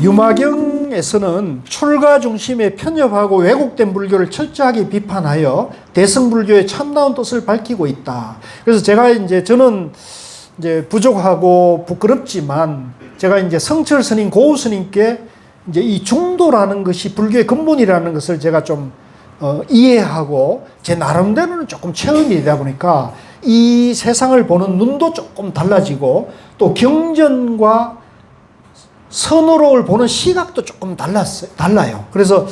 유마경에서는 출가 중심에 편협하고 왜곡된 불교를 철저하게 비판하여 대승불교의 참다운 뜻을 밝히고 있다. 그래서 저는 이제 부족하고 부끄럽지만 제가 이제 성철 스님, 고우 스님께 이제 이 중도라는 것이 불교의 근본이라는 것을 제가 좀 이해하고 제 나름대로는 조금 체험이 되다 보니까 이 세상을 보는 눈도 조금 달라지고 또 경전과 선어록을 보는 시각도 조금 달라요. 그래서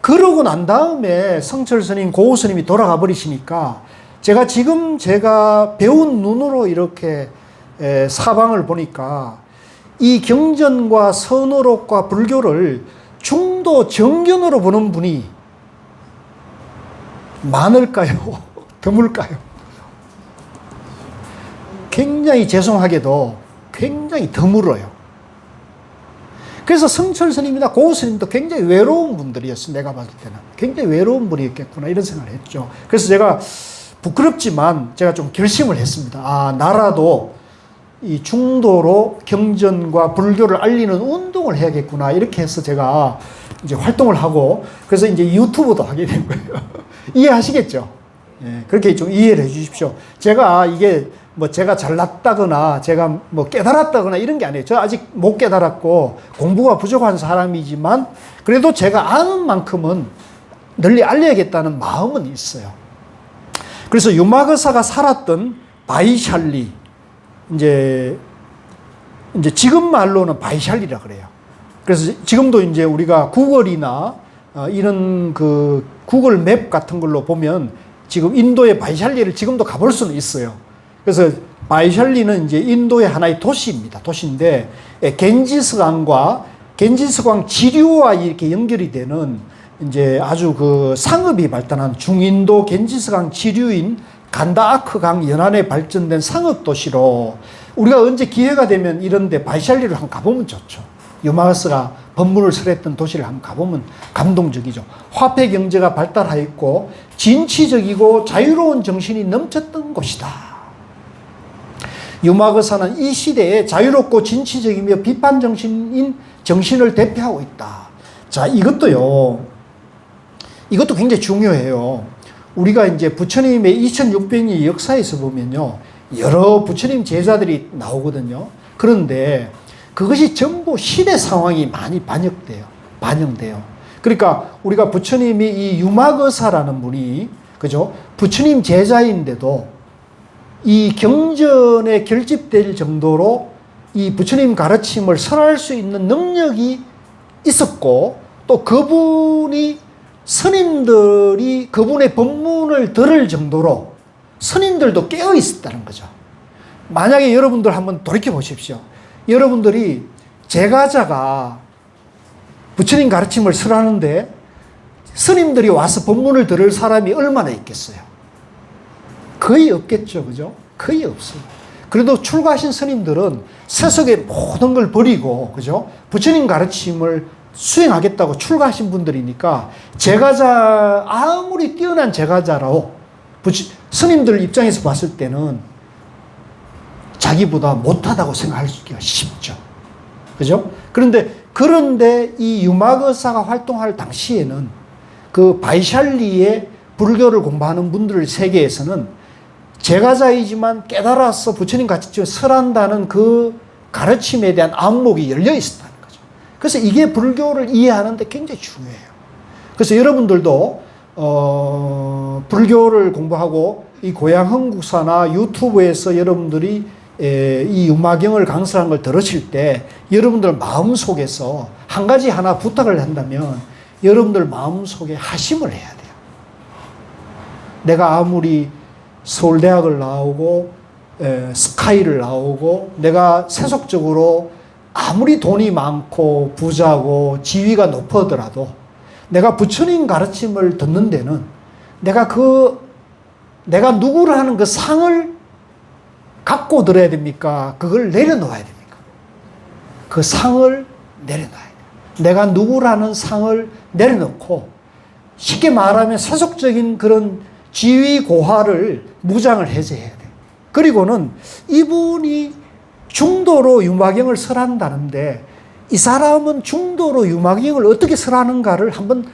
그러고 난 다음에 성철 스님, 고우 스님이 돌아가 버리시니까 제가 배운 눈으로 이렇게 사방을 보니까 이 경전과 선어록과 불교를 중도 정견으로 보는 분이 많을까요? 드물까요? 굉장히 죄송하게도 굉장히 드물어요. 그래서 성철 스님이나 고우 스님도 굉장히 외로운 분들이었어요. 내가 봤을 때는. 굉장히 외로운 분이었겠구나 이런 생각을 했죠. 그래서 제가 부끄럽지만 제가 좀 결심을 했습니다. 나라도 이 중도로 경전과 불교를 알리는 운동을 해야겠구나. 이렇게 해서 제가 이제 활동을 하고 그래서 이제 유튜브도 하게 된 거예요. 이해하시겠죠? 예, 그렇게 좀 이해를 해 주십시오. 이게 제가 잘났다거나 제가 깨달았다거나 이런 게 아니에요. 저 아직 못 깨달았고 공부가 부족한 사람이지만 그래도 제가 아는 만큼은 널리 알려야겠다는 마음은 있어요. 그래서 유마거사가 살았던 바이샬리, 이제 지금 말로는 바이샬리라 그래요. 그래서 지금도 이제 우리가 구글이나 이런 그 구글 맵 같은 걸로 보면 지금 인도의 바이샬리를 지금도 가볼 수는 있어요. 그래서 바이샬리는 이제 인도의 하나의 도시입니다. 도시인데 겐지스강과 겐지스강 지류와 이렇게 연결이 되는 이제 아주 그 상업이 발달한 중인도 겐지스강 지류인 간다아크강 연안에 발전된 상업 도시로 우리가 언제 기회가 되면 이런데 바이샬리를 한번 가보면 좋죠. 유마거사가 법문을 설했던 도시를 한번 가보면 감동적이죠. 화폐 경제가 발달하여 있고 진취적이고 자유로운 정신이 넘쳤던 곳이다. 유마거사는 이 시대에 자유롭고 진취적이며 비판 정신을 대표하고 있다. 자, 이것도 굉장히 중요해요. 우리가 이제 부처님의 2600년 역사에서 보면요, 여러 부처님 제자들이 나오거든요. 그런데 그것이 전부 시대 상황이 많이 반영돼요. 그러니까 우리가 부처님이 이 유마거사라는 분이, 그죠? 부처님 제자인데도 이 경전에 결집될 정도로 이 부처님 가르침을 설할 수 있는 능력이 있었고, 또 그분이 스님들이 그분의 법문을 들을 정도로 스님들도 깨어 있었다는 거죠. 만약에 여러분들 한번 돌이켜 보십시오. 여러분들이 제가자가 부처님 가르침을 설하는데 스님들이 와서 법문을 들을 사람이 얼마나 있겠어요? 거의 없겠죠. 그죠? 거의 없어요. 그래도 출가하신 스님들은 세속의 모든 걸 버리고, 그죠? 부처님 가르침을 수행하겠다고 출가하신 분들이니까 제가자, 아무리 뛰어난 제가자라고 스님들 입장에서 봤을 때는 자기보다 못하다고 생각하기가 쉽죠. 그죠? 그런데 이 유마거사가 활동할 당시에는 그 바이샬리의 불교를 공부하는 분들 세계에서는 제가자이지만 깨달아서 부처님 가르침을 설한다는 그 가르침에 대한 안목이 열려 있었다는 거죠. 그래서 이게 불교를 이해하는 데 굉장히 중요해요. 그래서 여러분들도 불교를 공부하고 이 고향 흥국사나 유튜브에서 여러분들이 이 유마경을 강설한 걸 들으실 때 여러분들 마음속에서 한 가지 하나 부탁을 한다면 여러분들 마음속에 하심을 해야 돼요. 내가 아무리 서울대학을 나오고 스카이를 나오고 내가 세속적으로 아무리 돈이 많고 부자고 지위가 높더라도 내가 부처님 가르침을 듣는 데는 내가 누구를 하는 그 상을 갖고 들어야 됩니까? 그걸 내려놓아야 됩니까? 그 상을 내려놔야 돼요. 내가 누구라는 상을 내려놓고 쉽게 말하면 세속적인 그런 지위 고하를 무장을 해제해야 돼요. 그리고는 이분이 중도로 유마경을 설한다는데 이 사람은 중도로 유마경을 어떻게 설하는가를 한번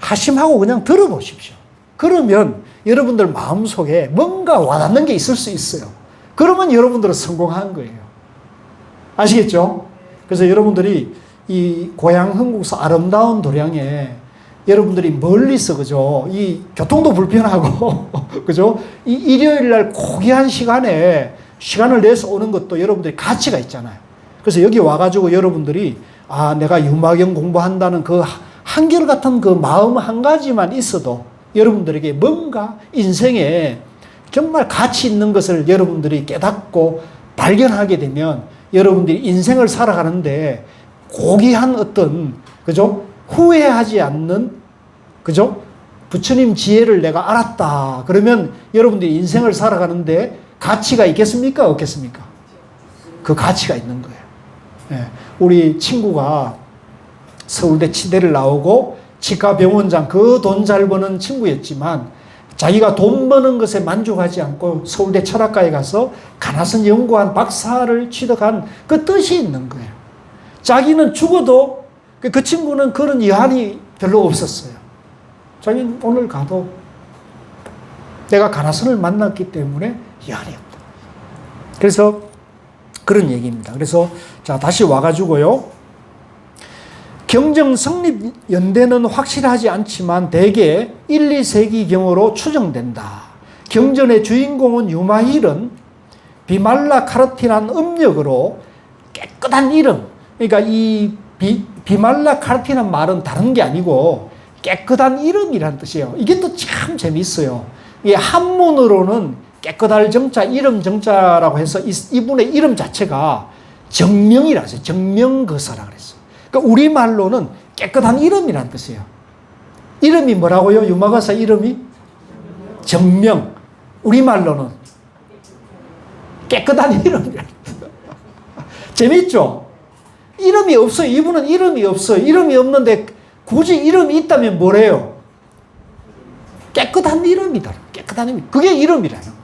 하심하고 그냥 들어보십시오. 그러면 여러분들 마음속에 뭔가 와닿는 게 있을 수 있어요. 그러면 여러분들은 성공한 거예요. 아시겠죠? 그래서 여러분들이 이 고향 흥국사 아름다운 도량에 여러분들이 멀리서, 그죠? 이 교통도 불편하고, 그죠? 이 일요일 날 고귀한 시간에 시간을 내서 오는 것도 여러분들이 가치가 있잖아요. 그래서 여기 와가지고 여러분들이, 아, 내가 유마경 공부한다는 그 한결같은 그 마음 한 가지만 있어도 여러분들에게 뭔가 인생에 정말 가치 있는 것을 여러분들이 깨닫고 발견하게 되면 여러분들이 인생을 살아가는데 고귀한 어떤, 그죠? 후회하지 않는, 그죠? 부처님 지혜를 내가 알았다. 그러면 여러분들이 인생을 살아가는데 가치가 있겠습니까? 없겠습니까? 그 가치가 있는 거예요. 예. 우리 친구가 서울대 치대를 나오고 치과병원장, 그 돈 잘 버는 친구였지만 자기가 돈 버는 것에 만족하지 않고 서울대 철학과에 가서 가나선 연구한 박사를 취득한 그 뜻이 있는 거예요. 자기는 죽어도, 그 친구는 그런 여한이 별로 없었어요. 자기는 오늘 가도 내가 가나선을 만났기 때문에 여한이 없다. 그래서 그런 얘기입니다. 그래서 자, 다시 와가지고요. 경정 성립 연대는 확실하지 않지만 대개 1, 2세기경으로 추정된다. 경전의 주인공은 유마힐은 비말라 카르티란 음력으로 깨끗한 이름, 그러니까 이 비말라 카르티란 말은 다른 게 아니고 깨끗한 이름이란 뜻이에요. 이게 또 참 재미있어요. 이 한문으로는 깨끗할 정자, 이름 정자라고 해서 이분의 이름 자체가 정명이라 했어요. 정명거사라 그랬어요. 그러니까 우리말로는 깨끗한 이름이란 뜻이에요. 이름이 뭐라고요? 유마거사 이름이? 정명. 우리말로는 깨끗한 이름이란 뜻이에요. 재밌죠? 이름이 없어요. 이분은 이름이 없어요. 이름이 없는데 굳이 이름이 있다면 뭐래요? 깨끗한 이름이다. 깨끗한 이름. 그게 이름이라는 거예요.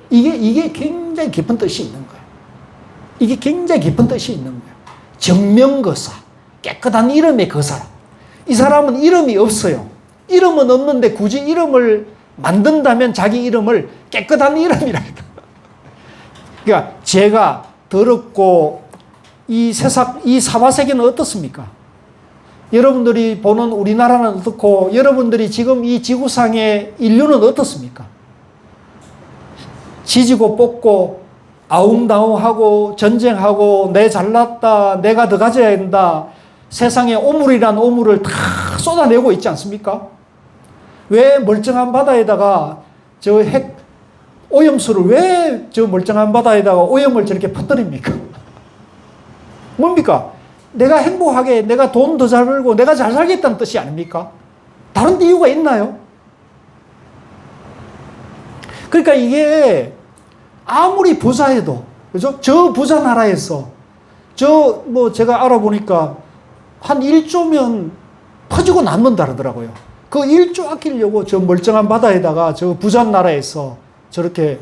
이게 굉장히 깊은 뜻이 있는 거예요. 이게 굉장히 깊은 뜻이 있는 거예요. 정명거사. 깨끗한 이름의 거사라. 이 사람은 이름이 없어요. 이름은 없는데 굳이 이름을 만든다면 자기 이름을 깨끗한 이름이라 해요. 그러니까 제가 더럽고 이 세상, 이 사바세계는 어떻습니까? 여러분들이 보는 우리나라는 어떻고 여러분들이 지금 이 지구상의 인류는 어떻습니까? 지지고 뽑고 아웅다웅하고 전쟁하고 내 잘났다, 내가 더 가져야 된다, 세상에 오물이란 오물을 다 쏟아내고 있지 않습니까? 왜 멀쩡한 바다에다가 저 핵 오염수를 왜 저 멀쩡한 바다에다가 오염을 저렇게 퍼뜨립니까? 뭡니까? 내가 행복하게, 내가 돈 더 잘 벌고 내가 잘 살겠다는 뜻이 아닙니까? 다른 이유가 있나요? 그러니까 이게 아무리 부자해도, 그죠? 저 부자 나라에서 제가 알아보니까 한 1조면 퍼지고 남는다 그러더라고요. 그 1조 아끼려고 저 멀쩡한 바다에다가 저 부자 나라에서 저렇게.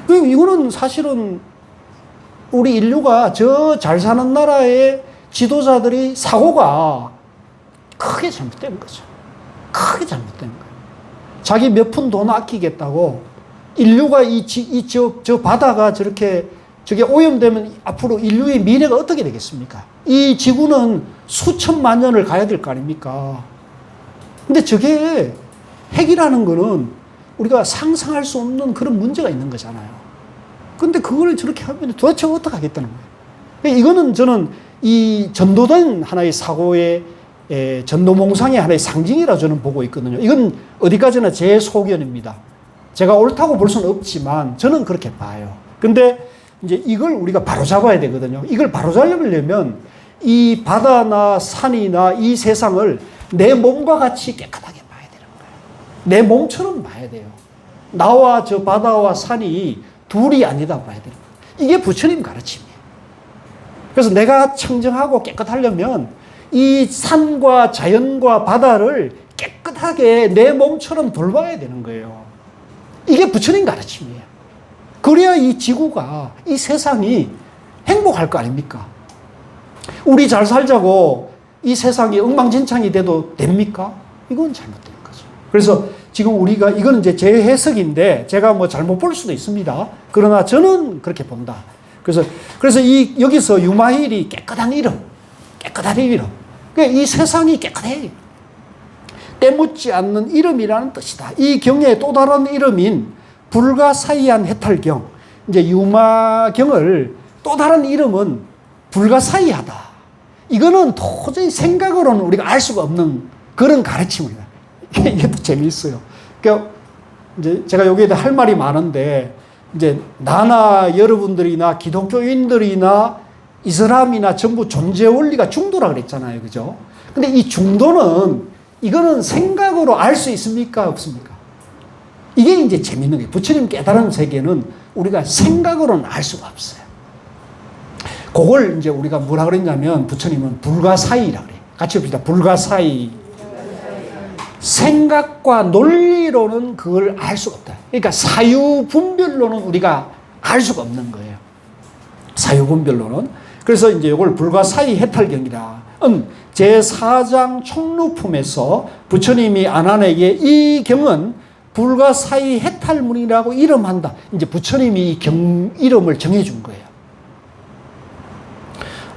이거는 사실은 우리 인류가 저 잘 사는 나라의 지도자들이 사고가 크게 잘못된 거죠. 크게 잘못된 거예요. 자기 몇 푼 돈 아끼겠다고 인류가 저 바다가 저게 오염되면 앞으로 인류의 미래가 어떻게 되겠습니까? 이 지구는 수천만 년을 가야 될 거 아닙니까? 근데 저게 핵이라는 거는 우리가 상상할 수 없는 그런 문제가 있는 거잖아요. 근데 그걸 저렇게 하면 도대체 어떻게 하겠다는 거예요? 이거는 저는 이 전도된 하나의 사고의 전도몽상의 하나의 상징이라 저는 보고 있거든요. 이건 어디까지나 제 소견입니다. 제가 옳다고 볼 수는 없지만 저는 그렇게 봐요. 근데 이제 이걸 우리가 바로잡아야 되거든요. 이걸 바로잡으려면 이 바다나 산이나 이 세상을 내 몸과 같이 깨끗하게 봐야 되는 거예요. 내 몸처럼 봐야 돼요. 나와 저 바다와 산이 둘이 아니다 봐야 되는 거예요. 이게 부처님 가르침이에요. 그래서 내가 청정하고 깨끗하려면 이 산과 자연과 바다를 깨끗하게 내 몸처럼 돌봐야 되는 거예요. 이게 부처님 가르침이에요. 그래야 이 지구가, 이 세상이 행복할 거 아닙니까? 우리 잘 살자고 이 세상이 엉망진창이 돼도 됩니까? 이건 잘못된 거죠. 그래서 지금 우리가, 이건 이제 제 해석인데 제가 뭐 잘못 볼 수도 있습니다. 그러나 저는 그렇게 본다. 그래서 여기서 유마힐이 깨끗한 이름. 그러니까 이 세상이 깨끗해. 때묻지 않는 이름이라는 뜻이다. 이 경의 또 다른 이름인 불가사의한 해탈경. 이제 유마경을 또 다른 이름은 불가사의하다. 이거는 도저히 생각으로는 우리가 알 수가 없는 그런 가르침입니다. 이게 또 재미있어요. 그러니까 이제 제가 여기에도 할 말이 많은데, 이제 나나 여러분들이나 기독교인들이나 이슬람이나 전부 존재 원리가 중도라 그랬잖아요. 그죠? 근데 이 중도는, 이거는 생각으로 알 수 있습니까? 없습니까? 이게 이제 재밌는 거예요. 부처님 깨달은 세계는 우리가 생각으로는 알 수가 없어요. 그걸 이제 우리가 뭐라 그랬냐면, 부처님은 불가사의라 그래요. 같이 봅시다. 불가사의. 생각과 논리로는 그걸 알 수가 없다. 그러니까 사유분별로는 우리가 알 수가 없는 거예요. 사유분별로는. 그래서 이제 이걸 불가사의 해탈경이라. 제4장 총루품에서 부처님이 아난에게 이 경은 불가사의 해탈문이라고 이름한다. 이제 부처님이 이 경 이름을 정해준 거예요.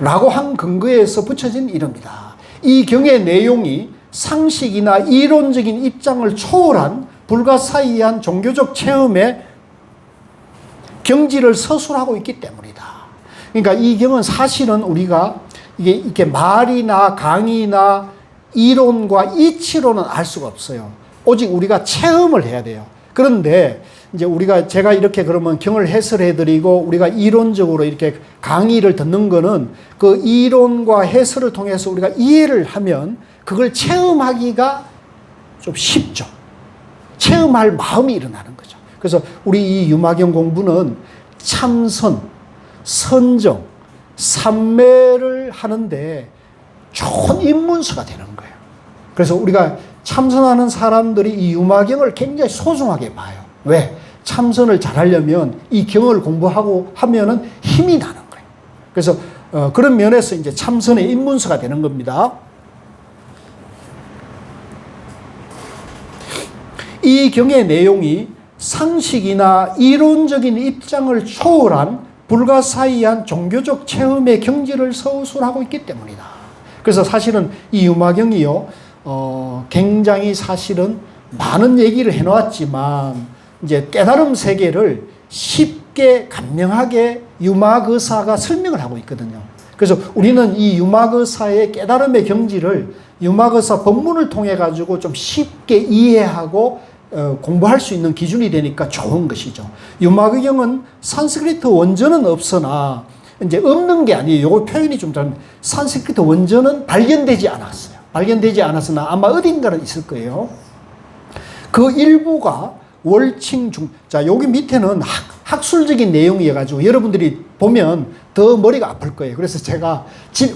라고 한 근거에서 붙여진 이름이다. 이 경의 내용이 상식이나 이론적인 입장을 초월한 불가사의한 종교적 체험의 경지를 서술하고 있기 때문이다. 그러니까 이 경은 사실은 우리가 이게 말이나 강의나 이론과 이치로는 알 수가 없어요. 오직 우리가 체험을 해야 돼요. 그런데 이제 제가 이렇게 그러면 경을 해설해드리고 우리가 이론적으로 이렇게 강의를 듣는 거는 그 이론과 해설을 통해서 우리가 이해를 하면 그걸 체험하기가 좀 쉽죠. 체험할 마음이 일어나는 거죠. 그래서 우리 이 유마경 공부는 참선, 선정, 삼매를 하는데 좋은 입문서가 되는 거예요. 그래서 우리가 참선하는 사람들이 이 유마경을 굉장히 소중하게 봐요. 왜? 참선을 잘하려면 이 경을 공부하고 하면은 힘이 나는 거예요. 그래서 그런 면에서 이제 참선의 입문서가 되는 겁니다. 이 경의 내용이 상식이나 이론적인 입장을 초월한 불가사의한 종교적 체험의 경지를 서술하고 있기 때문이다. 그래서 사실은 이 유마경이요, 굉장히 사실은 많은 얘기를 해놓았지만 이제 깨달음 세계를 쉽게 간명하게 유마거사가 설명을 하고 있거든요. 그래서 우리는 이 유마거사의 깨달음의 경지를 유마거사 법문을 통해 가지고 좀 쉽게 이해하고 공부할 수 있는 기준이 되니까 좋은 것이죠. 유마경은 산스크리트 원전은 없으나 이제 없는 게 아니에요. 이거 표현이 좀 다른. 산스크리트 원전은 발견되지 않았어요. 발견되지 않았으나 아마 어딘가는 있을 거예요. 그 일부가 월칭 중, 자, 여기 밑에는 학술적인 내용이어가지고 여러분들이 보면 더 머리가 아플 거예요. 그래서 제가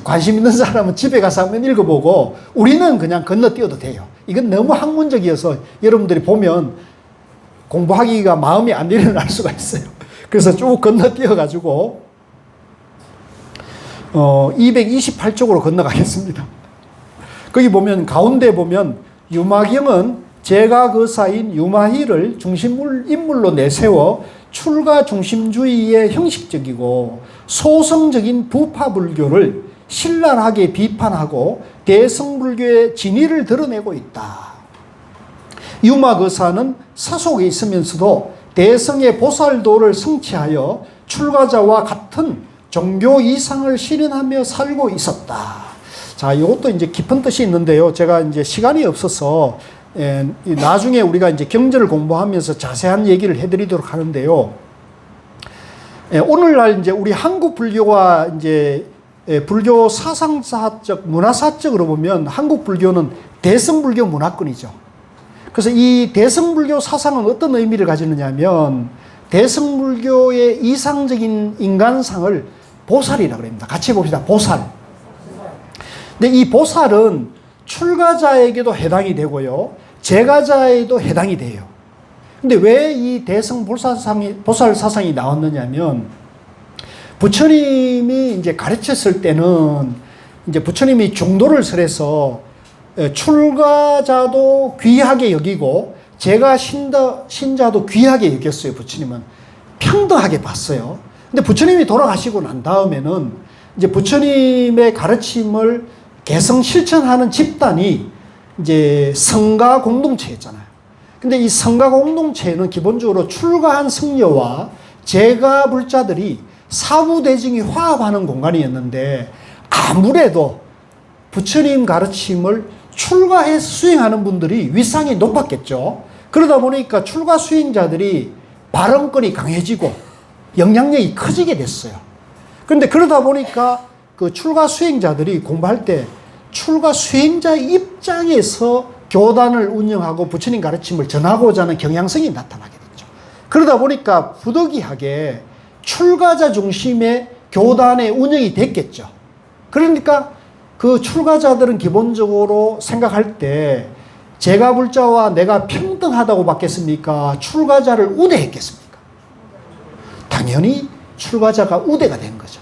관심 있는 사람은 집에 가서 한번 읽어보고 우리는 그냥 건너뛰어도 돼요. 이건 너무 학문적이어서 여러분들이 보면 공부하기가 마음이 안 일어날 수가 있어요. 그래서 쭉 건너뛰어가지고 228쪽으로 건너가겠습니다. 거기 보면 가운데 보면 유마경은 제가거사인 유마희를 인물로 내세워 출가 중심주의의 형식적이고 소성적인 부파불교를 신랄하게 비판하고 대성불교의 진위를 드러내고 있다. 유마거사는 사속에 있으면서도 대성의 보살도를 성취하여 출가자와 같은 종교 이상을 실현하며 살고 있었다. 자, 이것도 이제 깊은 뜻이 있는데요. 제가 이제 시간이 없어서 나중에 우리가 이제 경전을 공부하면서 자세한 얘기를 해드리도록 하는데요. 오늘날 이제 우리 한국 불교와 이제 불교 사상사적, 문화사적으로 보면 한국 불교는 대성불교 문화권이죠. 그래서 이 대성불교 사상은 어떤 의미를 가지느냐 하면 대성불교의 이상적인 인간상을 보살이라고 합니다. 같이 봅시다. 보살. 근데 이 보살은 출가자에게도 해당이 되고요, 제가자에도 해당이 돼요. 근데 왜 이 대성 보살 사상이 나왔느냐면 부처님이 이제 가르쳤을 때는 이제 부처님이 중도를 설해서 출가자도 귀하게 여기고 제가 신자도 귀하게 여겼어요. 부처님은 평등하게 봤어요. 근데 부처님이 돌아가시고 난 다음에는 이제 부처님의 가르침을 개성 실천하는 집단이 이제 성가 공동체였잖아요. 근데 이 성가 공동체는 기본적으로 출가한 성녀와 제가 불자들이 사부대중이 화합하는 공간이었는데 아무래도 부처님 가르침을 출가해서 수행하는 분들이 윗상이 높았겠죠. 그러다 보니까 출가 수행자들이 발언권이 강해지고 영향력이 커지게 됐어요. 그런데 그러다 보니까 그 출가 수행자들이 공부할 때 출가 수행자 입장에서 교단을 운영하고 부처님 가르침을 전하고자 하는 경향성이 나타나게 됐죠. 그러다 보니까 부득이하게 출가자 중심의 교단의 운영이 됐겠죠. 그러니까 그 출가자들은 기본적으로 생각할 때 제가 불자와 내가 평등하다고 받겠습니까? 출가자를 우대했겠습니까? 당연히 출가자가 우대가 된 거죠.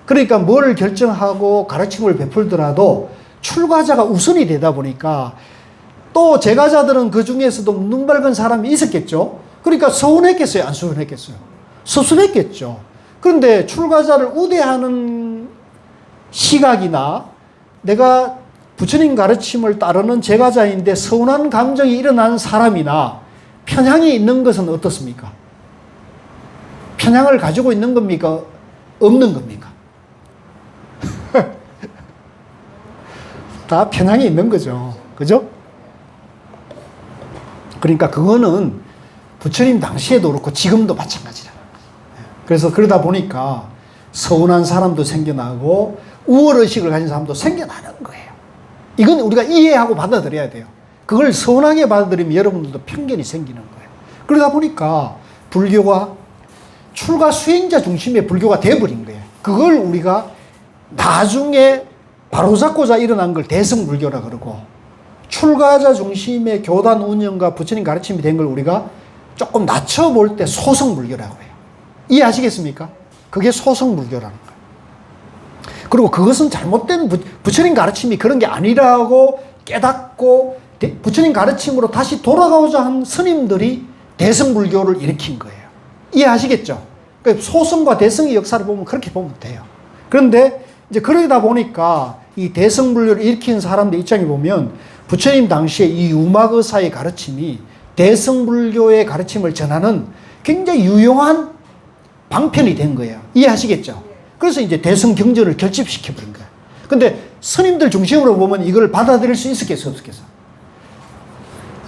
그러니까 뭘 결정하고 가르침을 베풀더라도 출가자가 우선이 되다 보니까 또 제가자들은 그 중에서도 눈 밝은 사람이 있었겠죠. 그러니까 서운했겠어요? 안 서운했겠어요? 서운했겠죠. 그런데 출가자를 우대하는 시각이나 내가 부처님 가르침을 따르는 제가자인데 서운한 감정이 일어난 사람이나 편향이 있는 것은 어떻습니까? 편향을 가지고 있는 겁니까? 없는 겁니까? 다 편향이 있는 거죠. 그죠? 그러니까 그거는 부처님 당시에도 그렇고 지금도 마찬가지라. 그래서 그러다 보니까 서운한 사람도 생겨나고 우월의식을 가진 사람도 생겨나는 거예요. 이건 우리가 이해하고 받아들여야 돼요. 그걸 서운하게 받아들이면 여러분들도 편견이 생기는 거예요. 그러다 보니까 불교가 출가 수행자 중심의 불교가 되어버린 거예요. 그걸 우리가 나중에 바로잡고자 일어난 걸 대승불교라 그러고 출가자 중심의 교단 운영과 부처님 가르침이 된 걸 우리가 조금 낮춰볼 때 소승불교라고 해요. 이해하시겠습니까? 그게 소승불교라는 거예요. 그리고 그것은 잘못된 부처님 가르침이 그런 게 아니라고 깨닫고 부처님 가르침으로 다시 돌아가고자 한 스님들이 대승불교를 일으킨 거예요. 이해하시겠죠? 그러니까 소승과 대승의 역사를 보면 그렇게 보면 돼요. 그런데 이제 그러다 보니까 이 대승불교를 일으킨 사람들 입장에 보면 부처님 당시에 이 유막의사의 가르침이 대승불교의 가르침을 전하는 굉장히 유용한 방편이 된 거예요. 이해하시겠죠? 그래서 이제 대승경전을 결집시켜버린 거예요. 근데 스님들 중심으로 보면 이걸 받아들일 수 있었겠어요? 없었겠어요?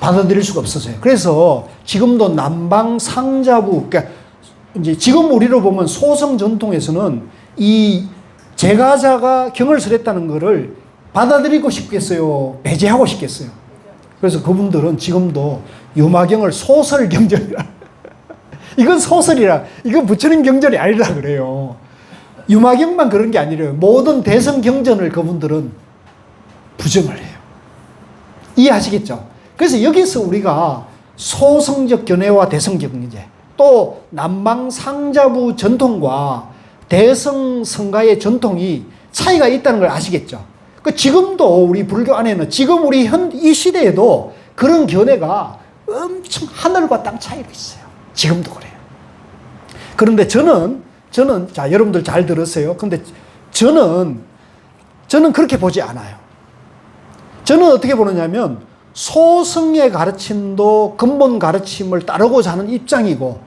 받아들일 수가 없었어요. 그래서 지금도 남방 상자부, 그러니까 이제 지금 우리로 보면 소성 전통에서는 이 제가자가 경을 설했다는 것을 받아들이고 싶겠어요? 배제하고 싶겠어요? 그래서 그분들은 지금도 유마경을 소설경전이라 이건 소설이라 이건 부처님 경전이 아니라 그래요. 유마경만 그런 게 아니래요. 모든 대성경전을 그분들은 부정을 해요. 이해하시겠죠? 그래서 여기서 우리가 소성적 견해와 대성적 견해 또 남방상자부 전통과 대성성가의 전통이 차이가 있다는 걸 아시겠죠? 지금도 우리 불교 안에는 지금 우리 이 시대에도 그런 견해가 엄청 하늘과 땅 차이로 있어요. 지금도 그래요. 그런데 저는 자 여러분들 잘 들으세요. 근데 저는 그렇게 보지 않아요. 저는 어떻게 보느냐면 소승의 가르침도 근본 가르침을 따르고자 하는 입장이고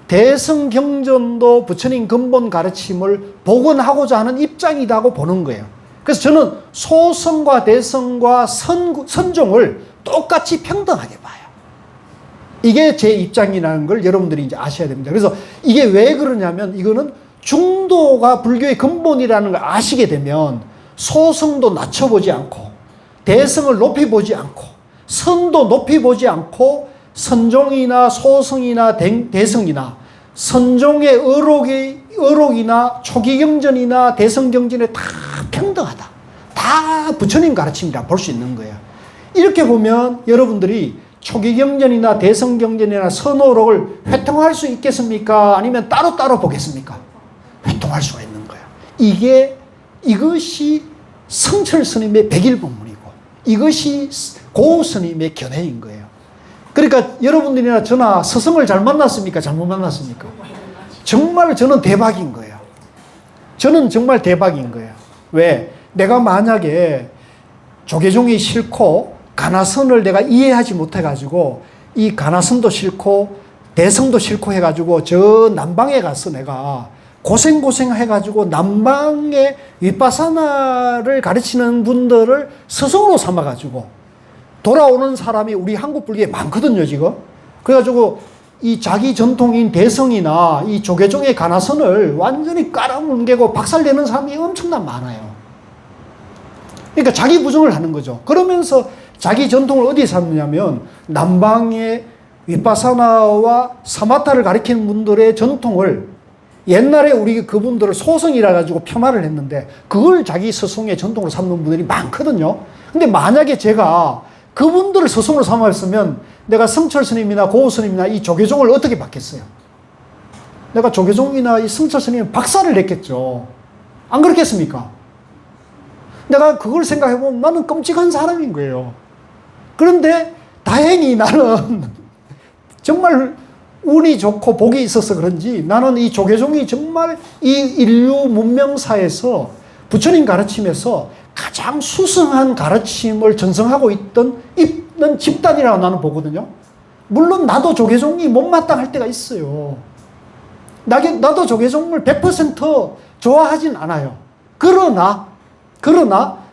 대승경전도 부처님 근본 가르침을 복원하고자 하는 입장이라고 보는 거예요. 그래서 저는 소승과 대승과 선종을 똑같이 평등하게 봐요. 이게 제 입장이라는 걸 여러분들이 이제 아셔야 됩니다. 그래서 이게 왜 그러냐면 이거는 중도가 불교의 근본이라는 걸 아시게 되면 소승도 낮춰보지 않고 대승을 높이보지 않고 선도 높이보지 않고 선종이나 소승이나 대승이나 선종의 의록이나 초기경전이나 대성경전에 다 평등하다. 다 부처님 가르침이라 볼 수 있는 거예요. 이렇게 보면 여러분들이 초기경전이나 대성경전이나 선어록을 회통할 수 있겠습니까? 아니면 따로따로 보겠습니까? 전통할 수가 있는 거예요. 이것이 성철 스님의 백일본문이고 이것이 고 스님의 견해인 거예요. 그러니까 여러분들이나 저나 스승을 잘 만났습니까? 잘못 만났습니까? 정말 저는 대박인 거예요. 저는 정말 대박인 거예요. 왜? 내가 만약에 조계종이 싫고 가나선을 내가 이해하지 못해가지고 이 가나선도 싫고 대성도 싫고 해가지고 저 남방에 가서 내가 고생 해가지고 남방의 윗바사나를 가르치는 분들을 스승으로 삼아가지고 돌아오는 사람이 우리 한국 불교에 많거든요, 지금. 그래가지고 이 자기 전통인 대성이나 이 조계종의 가나선을 완전히 깔아뭉개고 박살내는 사람이 엄청난 많아요. 그러니까 자기 부정을 하는 거죠. 그러면서 자기 전통을 어디에 삼느냐면 남방의 윗바사나와 사마타를 가리키는 분들의 전통을 옛날에 우리 그분들을 소성이라 가지고 폄하를 했는데 그걸 자기 스승의 전통으로 삼는 분들이 많거든요. 근데 만약에 제가 그분들을 스승으로 삼았으면 내가 성철 스님이나 고우 스님이나 이 조계종을 어떻게 받겠어요? 내가 조계종이나 이 성철 스님은 박살을 냈겠죠. 안 그렇겠습니까? 내가 그걸 생각해보면 나는 끔찍한 사람인 거예요. 그런데 다행히 나는 정말 운이 좋고 복이 있어서 그런지 나는 이 조계종이 정말 이 인류 문명사에서 부처님 가르침에서 가장 수승한 가르침을 전승하고 있는 집단이라고 나는 보거든요. 물론 나도 조계종이 못마땅할 때가 있어요. 나도 조계종을 100% 좋아하진 않아요. 그러나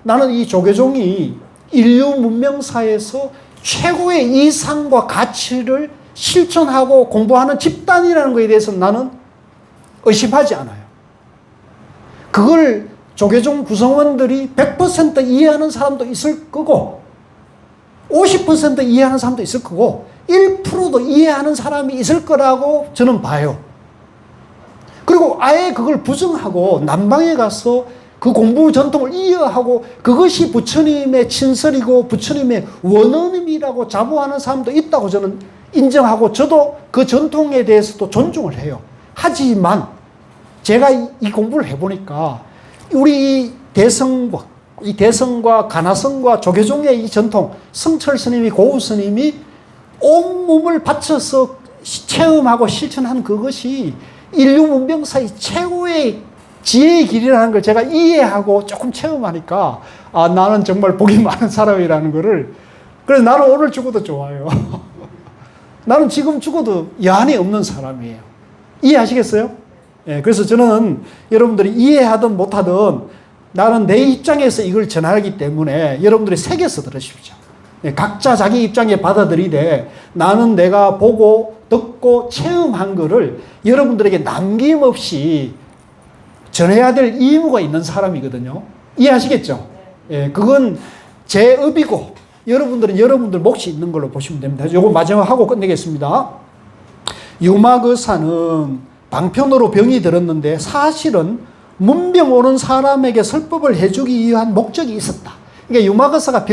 나는 이 조계종이 인류 문명사에서 최고의 이상과 가치를 실천하고 공부하는 집단이라는 것에 대해서 나는 의심하지 않아요. 그걸 조계종 구성원들이 100% 이해하는 사람도 있을 거고 50% 이해하는 사람도 있을 거고 1%도 이해하는 사람이 있을 거라고 저는 봐요. 그리고 아예 그걸 부정하고 남방에 가서 그 공부 전통을 이어하고 그것이 부처님의 친설이고 부처님의 원언임이라고 자부하는 사람도 있다고 저는 인정하고 저도 그 전통에 대해서도 존중을 해요. 하지만 제가 이 공부를 해보니까 우리 이 대성과 가나성과 조계종의 이 전통, 성철 스님이 고우 스님이 온몸을 바쳐서 체험하고 실천한 그것이 인류 문명사의 최고의 지혜의 길이라는 걸 제가 이해하고 조금 체험하니까 나는 정말 복이 많은 사람이라는 거를 그래서 나는 오늘 죽어도 좋아요. 나는 지금 죽어도 여한이 없는 사람이에요. 이해하시겠어요? 예, 그래서 저는 여러분들이 이해하든 못하든 나는 내 입장에서 이걸 전하기 때문에 여러분들이 새겨서 들으십시오. 예, 각자 자기 입장에 받아들이되 나는 내가 보고 듣고 체험한 거를 여러분들에게 남김없이 전해야 될 의무가 있는 사람이거든요. 이해하시겠죠? 예, 그건 제 업이고 여러분들은 여러분들 몫이 있는 걸로 보시면 됩니다. 이거 마지막 하고 끝내겠습니다. 유마거사는 방편으로 병이 들었는데 사실은 문병 오는 사람에게 설법을 해주기 위한 목적이 있었다. 그러니까 유마거사가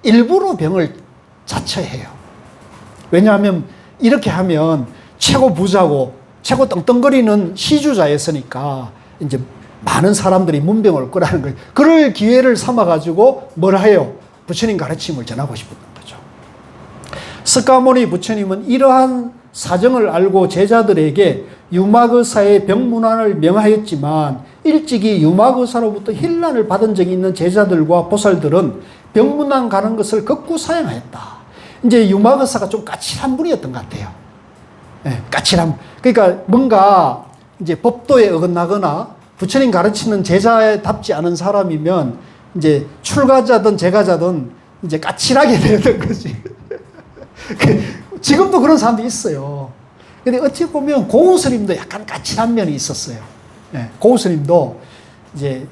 일부러 병을 자처해요. 왜냐하면 이렇게 하면 최고 부자고 최고 떵떵거리는 시주자였으니까 이제 많은 사람들이 문병을 올 거라는 거예요. 그럴 기회를 삼아가지고 뭘 해요? 부처님 가르침을 전하고 싶었던 거죠. 스카모니 부처님은 이러한 사정을 알고 제자들에게 유마거사의 병문안을 명하였지만 일찍이 유마거사로부터 힐난을 받은 적이 있는 제자들과 보살들은 병문안 가는 것을 극구 사양하였다. 이제 유마거사가 좀 까칠한 분이었던 것 같아요. 네, 까칠한. 그러니까 뭔가 이제 법도에 어긋나거나 부처님 가르치는 제자답지 않은 사람이면 이제 출가자든 제가자든 이제 까칠하게 되는 거지. 지금도 그런 사람도 있어요. 근데 어찌 보면 고우 스님도 약간 까칠한 면이 있었어요. 네, 고우 스님도 이제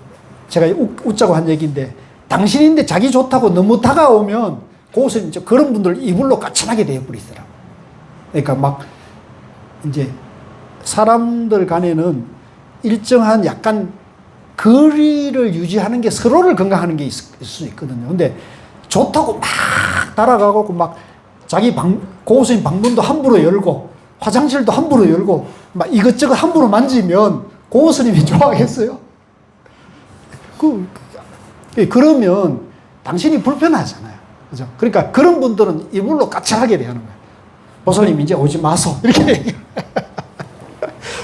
제가 웃자고 한 얘기인데 당신인데 자기 좋다고 너무 다가오면 고우 스님 그런 분들 이불로 까칠하게 되어버리더라고요. 그러니까 막 이제 사람들 간에는 일정한 약간 거리를 유지하는 게 서로를 건강하는 게 있을 수 있거든요. 근데 좋다고 막 달아가고 막 자기 고우스님 방문도 함부로 열고 화장실도 함부로 열고 막 이것저것 함부로 만지면 고 스님이 좋아하겠어요? 그러면 당신이 불편하잖아요. 그죠? 그러니까 그런 분들은 이불로 까칠하게 대하는 거예요. 보살님 이제 오지 마소. 이렇게.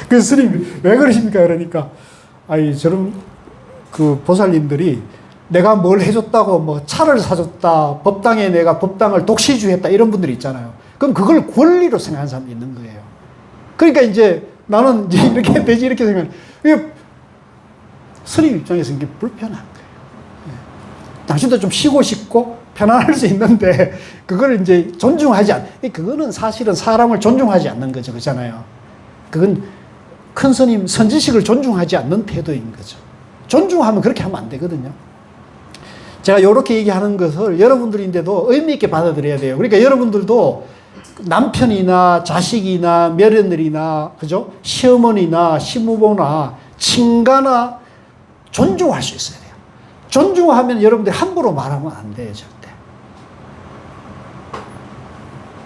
그 스님이 왜 그러십니까? 그러니까, 아이, 저런 그 보살님들이 내가 뭘 해줬다고 뭐 차를 사줬다, 법당에 내가 법당을 독시주했다, 이런 분들이 있잖아요. 그럼 그걸 권리로 생각하는 사람이 있는 거예요. 그러니까 이제 나는 이제 이렇게 되지, 이렇게 생각하는. 스님 입장에서 이게 불편한 거예요. 당신도 좀 쉬고 싶고 편안할 수 있는데, 그걸 이제 존중하지 그거는 사실은 사람을 존중하지 않는 거죠. 그렇잖아요. 그건 큰 스님, 선지식을 존중하지 않는 태도인 거죠. 존중하면 그렇게 하면 안 되거든요. 제가 이렇게 얘기하는 것을 여러분들인데도 의미 있게 받아들여야 돼요. 그러니까 여러분들도 남편이나 자식이나 며느리나, 그죠? 시어머니나 시부모나 친가나 존중할 수 있어야 돼요. 존중하면 여러분들이 함부로 말하면 안 돼요, 절대.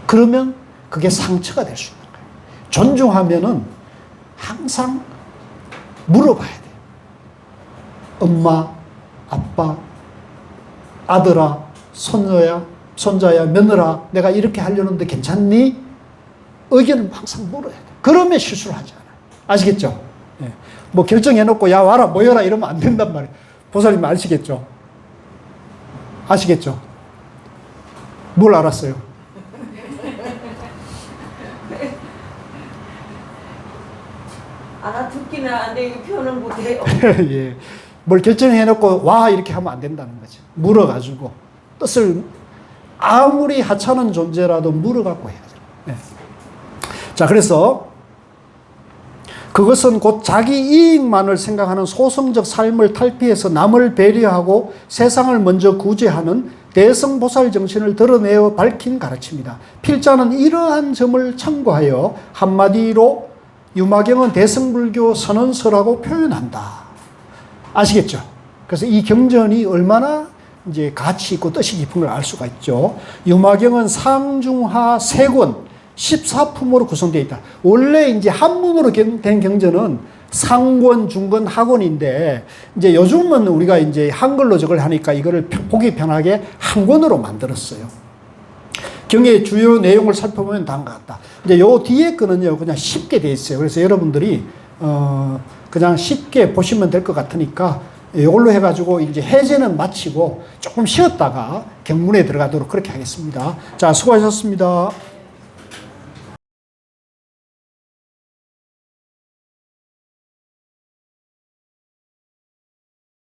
그러면 그게 상처가 될 수 있는 거예요. 존중하면은 항상 물어봐야 돼요. 엄마, 아빠, 아들아, 손자야, 며느라, 내가 이렇게 하려는데 괜찮니? 의견을 항상 물어야 돼요. 그러면 실수를 하지 않아요. 아시겠죠? 네. 뭐 결정해놓고 야 와라 모여라 이러면 안 된단 말이에요. 보살님 아시겠죠? 아시겠죠? 뭘 알았어요? 알아듣기는 하는데 표현을 못해요. 예. 뭘 결정해놓고 와 이렇게 하면 안 된다는 거죠. 물어가지고 뜻을 아무리 하찮은 존재라도 물어갖고 해야죠. 네. 자, 그래서 그것은 곧 자기 이익만을 생각하는 소성적 삶을 탈피해서 남을 배려하고 세상을 먼저 구제하는 대성보살 정신을 드러내어 밝힌 가르침이다. 필자는 이러한 점을 참고하여 한마디로 유마경은 대성불교 선언서라고 표현한다. 아시겠죠? 그래서 이 경전이 얼마나 이제 가치 있고 뜻이 깊은 걸 알 수가 있죠. 유마경은 상중하 3권 14품으로 구성되어 있다. 원래 이제 한문으로 된 경전은 상권, 중권, 하권인데 이제 요즘은 우리가 이제 한글로 저걸 하니까 이거를 보기 편하게 한 권으로 만들었어요. 경의 주요 내용을 살펴보면 다음과 같다. 이제 요 뒤에 거는요 그냥 쉽게 돼 있어요. 그래서 여러분들이 그냥 쉽게 보시면 될 것 같으니까 이걸로 해가지고 이제 해제는 마치고 조금 쉬었다가 경문에 들어가도록 그렇게 하겠습니다. 자, 수고하셨습니다.